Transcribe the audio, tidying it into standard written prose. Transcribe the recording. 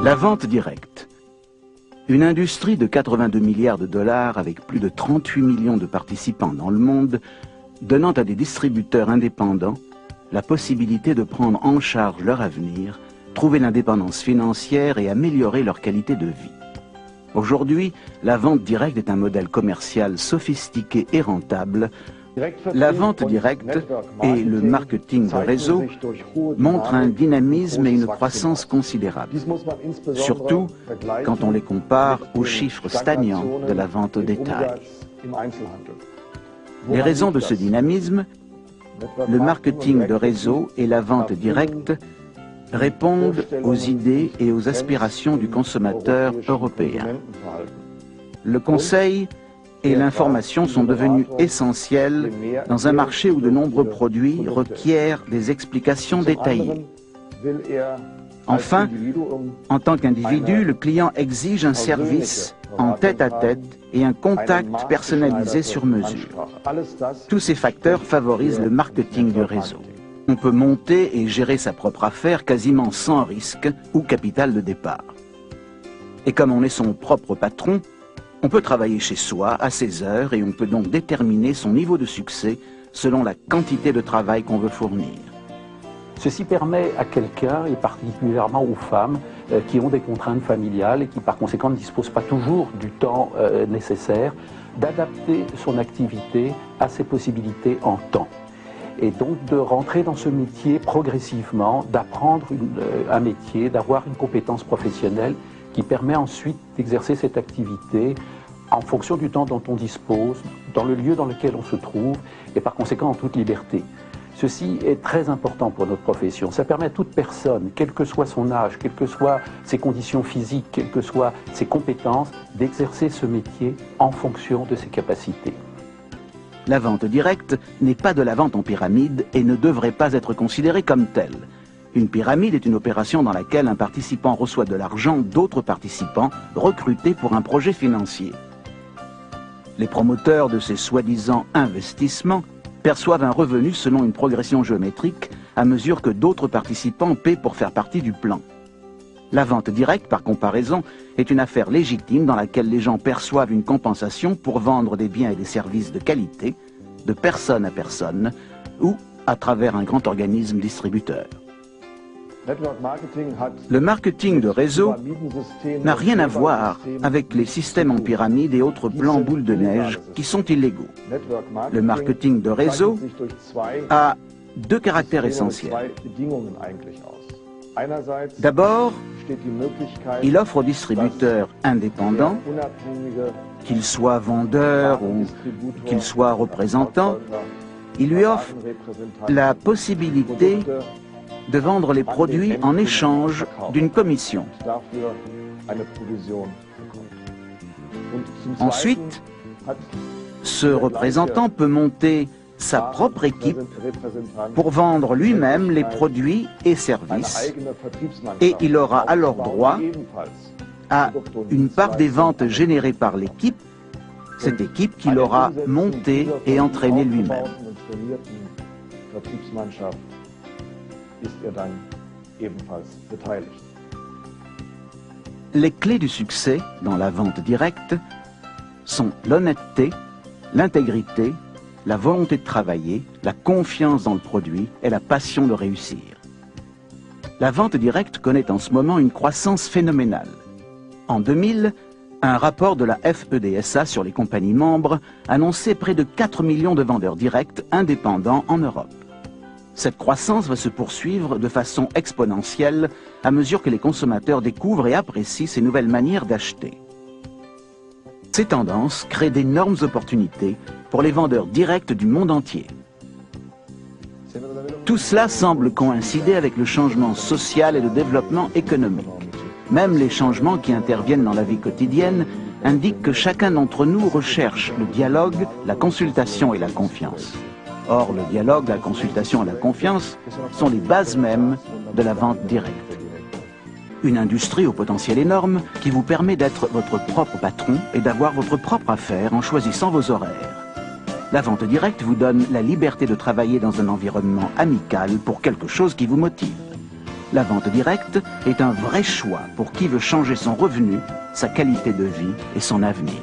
La vente directe. Une industrie de 82 milliards de dollars avec plus de 38 millions de participants dans le monde, donnant à des distributeurs indépendants la possibilité de prendre en charge leur avenir, trouver l'indépendance financière et améliorer leur qualité de vie. Aujourd'hui, la vente directe est un modèle commercial sophistiqué et rentable. La vente directe et le marketing de réseau montrent un dynamisme et une croissance considérables, surtout quand on les compare aux chiffres stagnants de la vente au détail. Les raisons de ce dynamisme, le marketing de réseau et la vente directe répondent aux idées et aux aspirations du consommateur européen. Le conseil et l'information sont devenus essentiels dans un marché où de nombreux produits requièrent des explications détaillées. Enfin, en tant qu'individu, le client exige un service en tête-à-tête et un contact personnalisé sur mesure. Tous ces facteurs favorisent le marketing de réseau. On peut monter et gérer sa propre affaire quasiment sans risque ou capital de départ. Et comme on est son propre patron, on peut travailler chez soi à ses heures et on peut donc déterminer son niveau de succès selon la quantité de travail qu'on veut fournir. Ceci permet à quelqu'un, et particulièrement aux femmes, qui ont des contraintes familiales et qui par conséquent ne disposent pas toujours du temps nécessaire, d'adapter son activité à ses possibilités en temps. Et donc de rentrer dans ce métier progressivement, d'apprendre un métier, d'avoir une compétence professionnelle qui permet ensuite d'exercer cette activité en fonction du temps dont on dispose, dans le lieu dans lequel on se trouve et par conséquent en toute liberté. Ceci est très important pour notre profession. Ça permet à toute personne, quel que soit son âge, quelles que soient ses conditions physiques, quelles que soient ses compétences, d'exercer ce métier en fonction de ses capacités. La vente directe n'est pas de la vente en pyramide et ne devrait pas être considérée comme telle. Une pyramide est une opération dans laquelle un participant reçoit de l'argent d'autres participants recrutés pour un projet financier. Les promoteurs de ces soi-disant investissements perçoivent un revenu selon une progression géométrique à mesure que d'autres participants paient pour faire partie du plan. La vente directe, par comparaison, est une affaire légitime dans laquelle les gens perçoivent une compensation pour vendre des biens et des services de qualité, de personne à personne, ou à travers un grand organisme distributeur. Le marketing de réseau n'a rien à voir avec les systèmes en pyramide et autres plans boule de neige qui sont illégaux. Le marketing de réseau a deux caractères essentiels. D'abord, il offre aux distributeurs indépendants, qu'ils soient vendeurs ou qu'ils soient représentants, il lui offre la possibilité de vendre les produits en échange d'une commission. Ensuite, ce représentant peut monter sa propre équipe pour vendre lui-même les produits et services et il aura alors droit à une part des ventes générées par l'équipe, cette équipe qu'il aura montée et entraînée lui-même. Les clés du succès dans la vente directe sont l'honnêteté, l'intégrité, la volonté de travailler, la confiance dans le produit et la passion de réussir. La vente directe connaît en ce moment une croissance phénoménale. En 2000, un rapport de la FEDSA sur les compagnies membres annonçait près de 4 millions de vendeurs directs indépendants en Europe. Cette croissance va se poursuivre de façon exponentielle à mesure que les consommateurs découvrent et apprécient ces nouvelles manières d'acheter. Ces tendances créent d'énormes opportunités pour les vendeurs directs du monde entier. Tout cela semble coïncider avec le changement social et le développement économique. Même les changements qui interviennent dans la vie quotidienne indiquent que chacun d'entre nous recherche le dialogue, la consultation et la confiance. Or, le dialogue, la consultation et la confiance sont les bases mêmes de la vente directe. Une industrie au potentiel énorme qui vous permet d'être votre propre patron et d'avoir votre propre affaire en choisissant vos horaires. La vente directe vous donne la liberté de travailler dans un environnement amical pour quelque chose qui vous motive. La vente directe est un vrai choix pour qui veut changer son revenu, sa qualité de vie et son avenir.